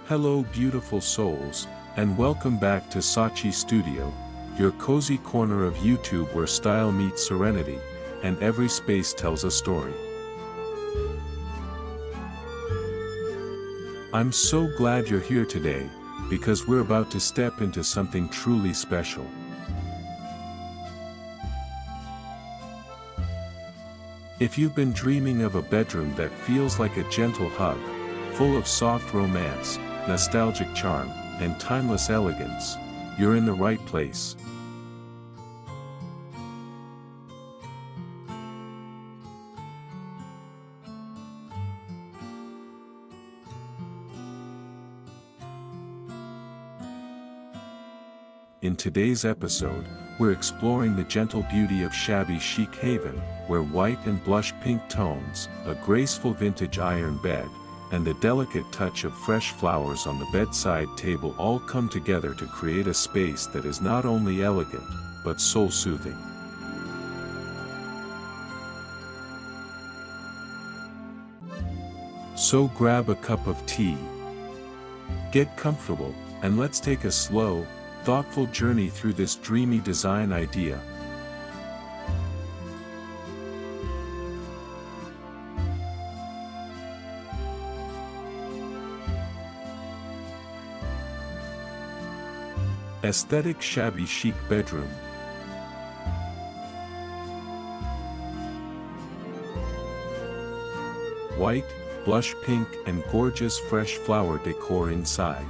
Hello beautiful souls, and welcome back to SACHI Studio, your cozy corner of YouTube where style meets serenity, and every space tells a story. I'm so glad you're here today, because we're about to step into something truly special. If you've been dreaming of a bedroom that feels like a gentle hug, full of soft romance, nostalgic charm, and timeless elegance, you're in the right place. In today's episode, we're exploring the gentle beauty of Shabby Chic Haven, where white and blush pink tones, a graceful vintage iron bed, and the delicate touch of fresh flowers on the bedside table all come together to create a space that is not only elegant, but soul-soothing. So grab a cup of tea, get comfortable, and let's take a slow, thoughtful journey through this dreamy design idea. Aesthetic shabby chic bedroom. White, blush pink and gorgeous fresh flower decor inside.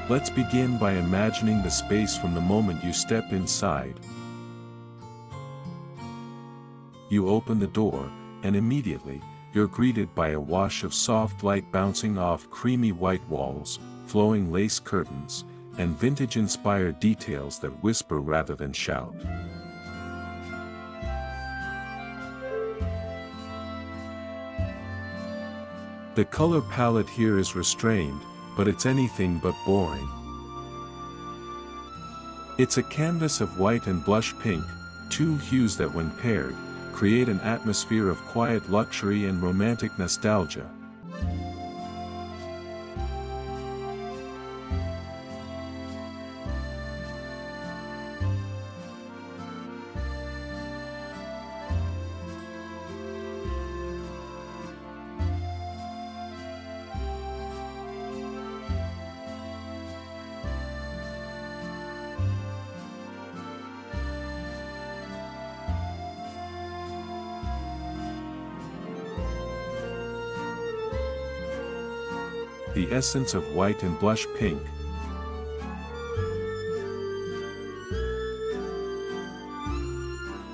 Let's begin by imagining the space from the moment you step inside. You open the door, and immediately, you're greeted by a wash of soft light bouncing off creamy white walls, flowing lace curtains, and vintage-inspired details that whisper rather than shout. The color palette here is restrained, but it's anything but boring. It's a canvas of white and blush pink, two hues that when paired, create an atmosphere of quiet luxury and romantic nostalgia. The essence of white and blush pink.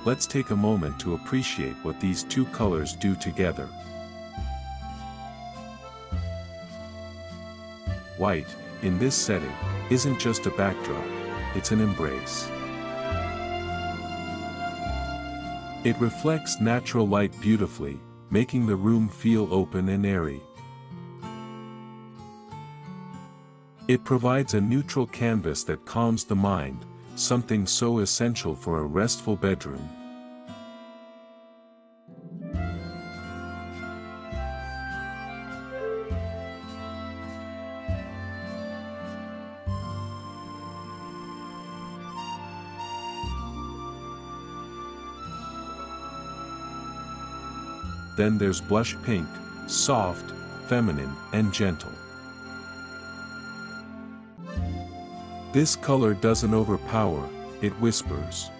Let's take a moment to appreciate what these two colors do together. White, in this setting, isn't just a backdrop, it's an embrace. It reflects natural light beautifully, making the room feel open and airy. It provides a neutral canvas that calms the mind, something so essential for a restful bedroom. Then there's blush pink, soft, feminine, and gentle. This color doesn't overpower, it whispers.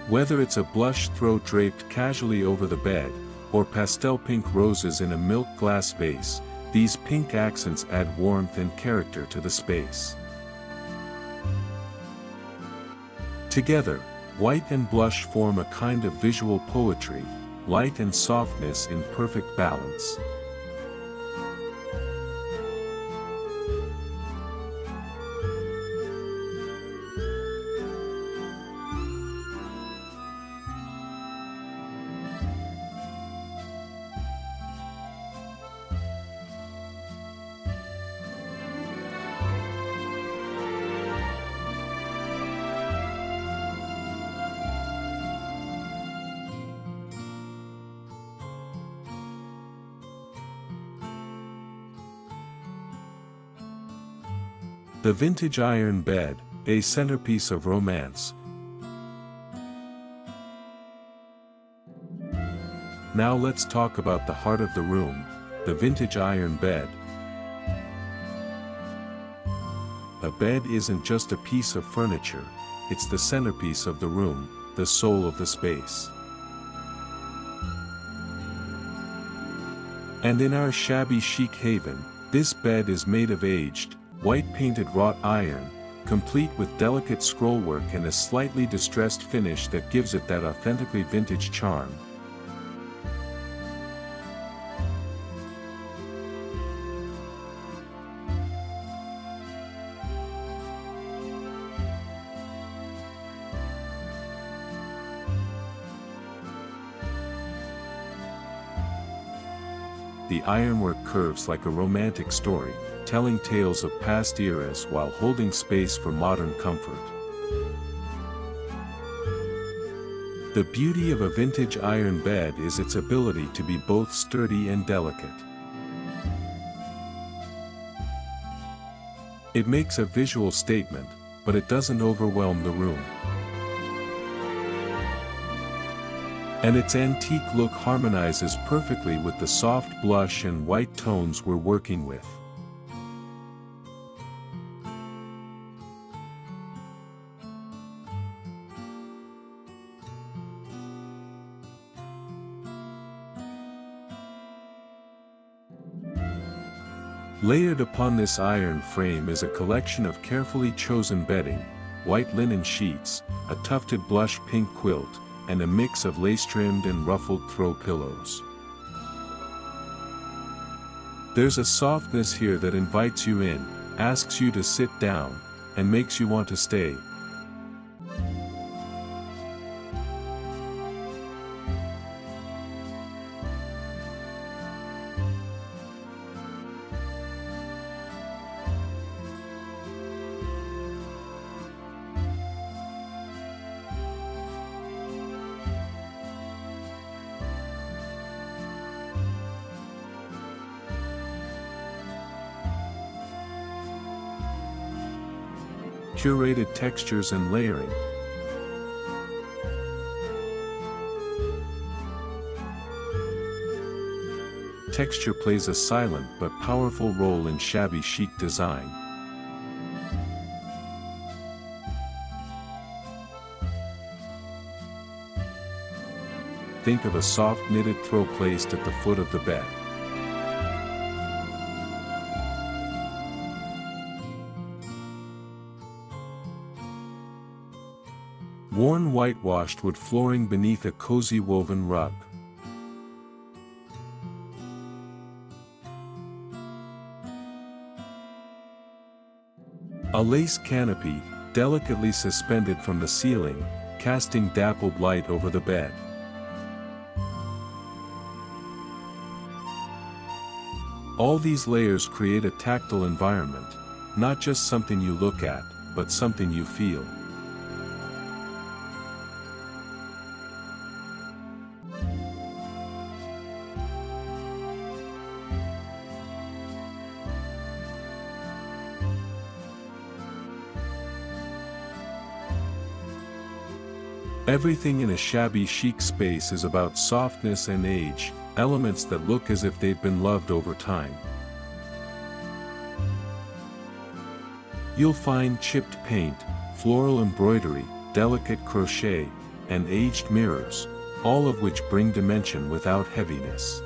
Whether it's a blush throw draped casually over the bed, or pastel pink roses in a milk glass vase, these pink accents add warmth and character to the space. Together, white and blush form a kind of visual poetry, light and softness in perfect balance. The vintage iron bed, a centerpiece of romance. Now let's talk about the heart of the room, the vintage iron bed. A bed isn't just a piece of furniture, it's the centerpiece of the room, the soul of the space. And in our shabby chic haven, this bed is made of aged, white-painted wrought iron, complete with delicate scrollwork and a slightly distressed finish that gives it that authentically vintage charm. The ironwork curves like a romantic story, telling tales of past eras while holding space for modern comfort. The beauty of a vintage iron bed is its ability to be both sturdy and delicate. It makes a visual statement, but it doesn't overwhelm the room. And its antique look harmonizes perfectly with the soft blush and white tones we're working with. Layered upon this iron frame is a collection of carefully chosen bedding, white linen sheets, a tufted blush pink quilt, and a mix of lace-trimmed and ruffled throw pillows. There's a softness here that invites you in, asks you to sit down, and makes you want to stay. Curated textures and layering. Texture plays a silent but powerful role in shabby chic design. Think of a soft knitted throw placed at the foot of the bed. Worn whitewashed wood flooring beneath a cozy woven rug. A lace canopy, delicately suspended from the ceiling, casting dappled light over the bed. All these layers create a tactile environment, not just something you look at, but something you feel. Everything in a shabby chic space is about softness and age, elements that look as if they've been loved over time. You'll find chipped paint, floral embroidery, delicate crochet, and aged mirrors, all of which bring dimension without heaviness.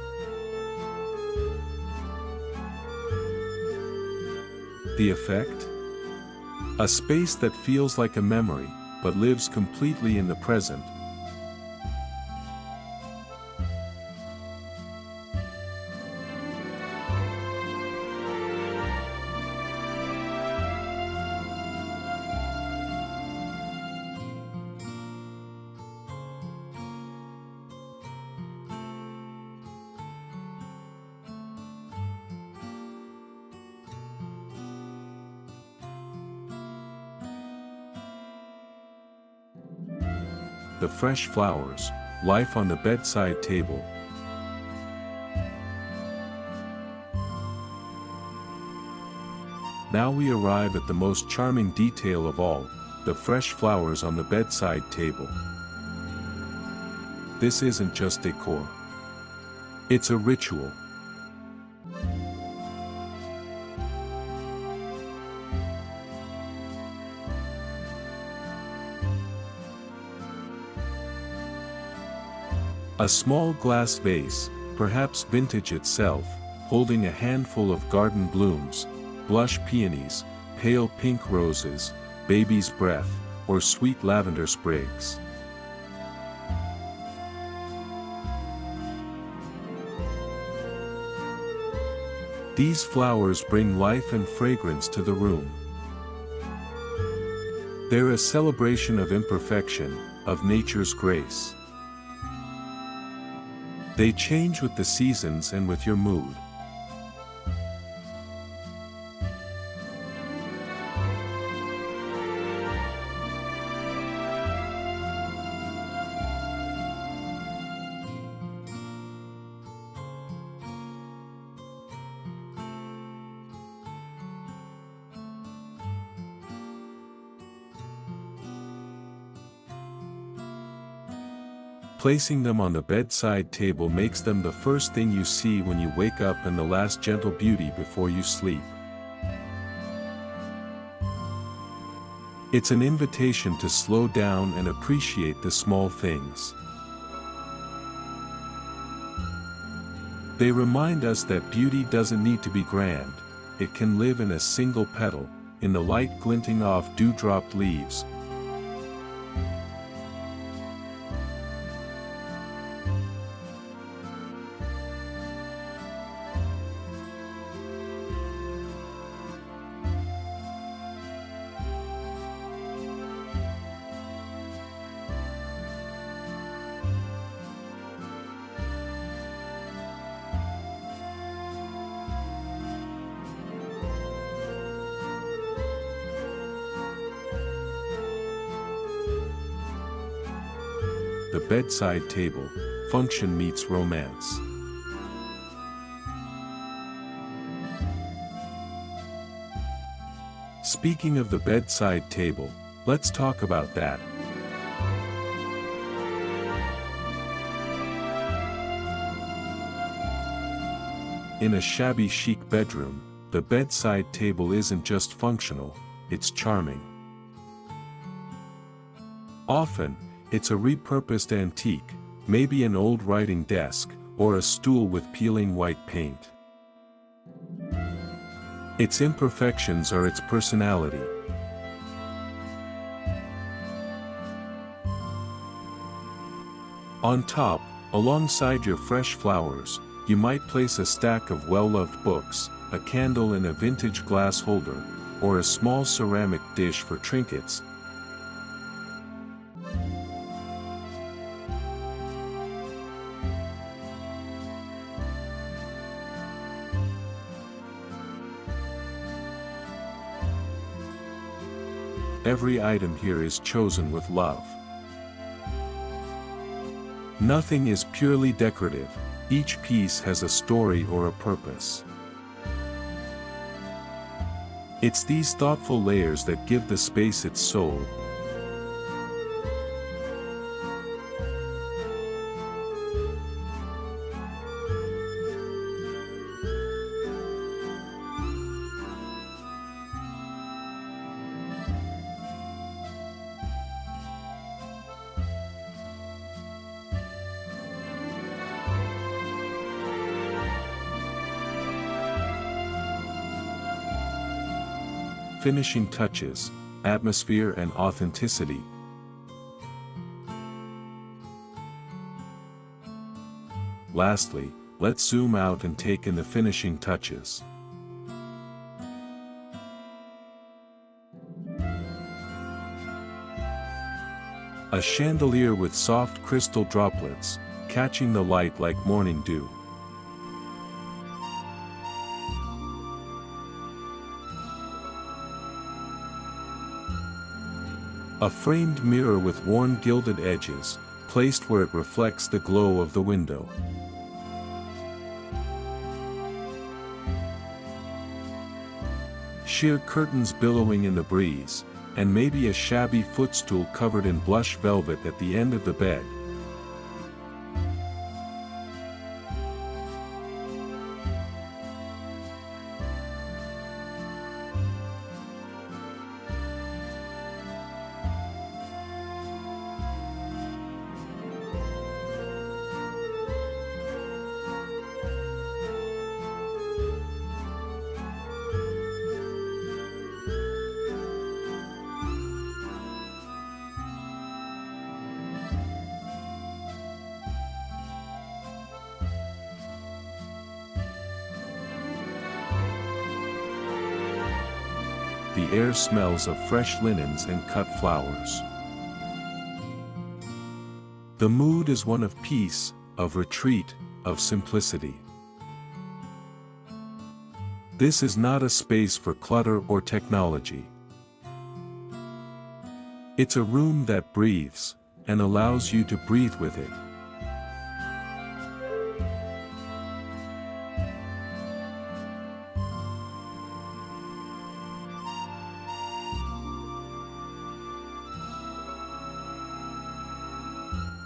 The effect? A space that feels like a memory, but lives completely in the present. The fresh flowers, life on the bedside table. Now we arrive at the most charming detail of all, the fresh flowers on the bedside table. This isn't just decor. It's a ritual. A small glass vase, perhaps vintage itself, holding a handful of garden blooms, blush peonies, pale pink roses, baby's breath, or sweet lavender sprigs. These flowers bring life and fragrance to the room. They're a celebration of imperfection, of nature's grace. They change with the seasons and with your mood. Placing them on the bedside table makes them the first thing you see when you wake up and the last gentle beauty before you sleep. It's an invitation to slow down and appreciate the small things. They remind us that beauty doesn't need to be grand, it can live in a single petal, in the light glinting off dew-dropped leaves. The bedside table, function meets romance. Speaking of the bedside table, let's talk about that. In a shabby chic bedroom, the bedside table isn't just functional, it's charming. Often, it's a repurposed antique, maybe an old writing desk, or a stool with peeling white paint. Its imperfections are its personality. On top, alongside your fresh flowers, you might place a stack of well-loved books, a candle in a vintage glass holder, or a small ceramic dish for trinkets. Every item here is chosen with love. Nothing is purely decorative, each piece has a story or a purpose. It's these thoughtful layers that give the space its soul. Finishing touches, atmosphere and authenticity. Lastly, let's zoom out and take in the finishing touches. A chandelier with soft crystal droplets, catching the light like morning dew. A framed mirror with worn gilded edges, placed where it reflects the glow of the window. sheer curtains billowing in the breeze, and maybe a shabby footstool covered in blush velvet at the end of the bed. The air smells of fresh linens and cut flowers. The mood is one of peace, of retreat, of simplicity. This is not a space for clutter or technology. It's a room that breathes, and allows you to breathe with it.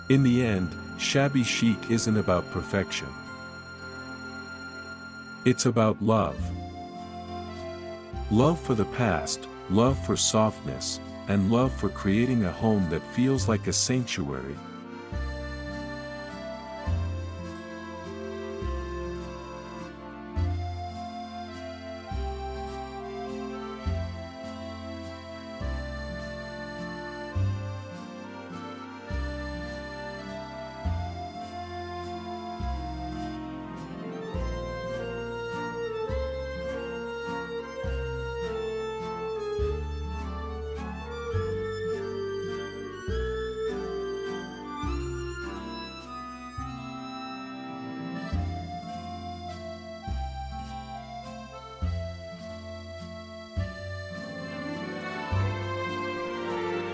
In the end, shabby chic isn't about perfection. It's about love. Love for the past, love for softness, and love for creating a home that feels like a sanctuary.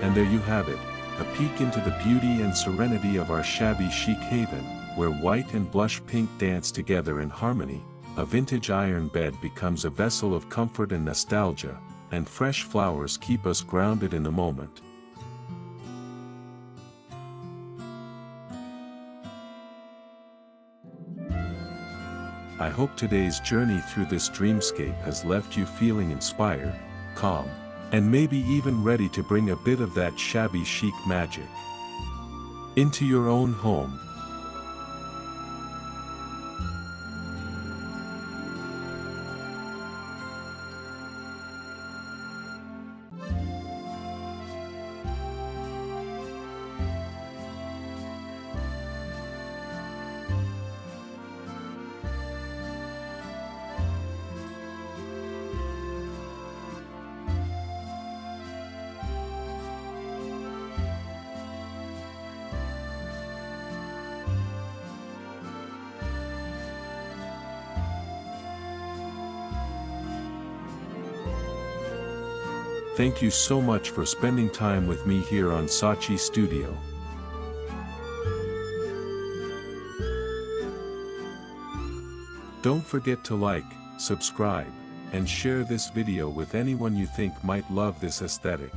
And there you have it, a peek into the beauty and serenity of our shabby chic haven, where white and blush pink dance together in harmony. A vintage iron bed becomes a vessel of comfort and nostalgia, and fresh flowers keep us grounded in the moment. I hope today's journey through this dreamscape has left you feeling inspired, calm, and maybe even ready to bring a bit of that shabby chic magic into your own home. Thank you so much for spending time with me here on SACHI Studio. Don't forget to like, subscribe, and share this video with anyone you think might love this aesthetic.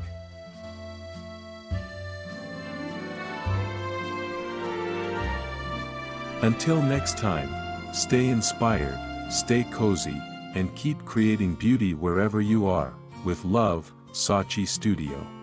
Until next time, stay inspired, stay cozy, and keep creating beauty wherever you are. With love, SACHI Studio.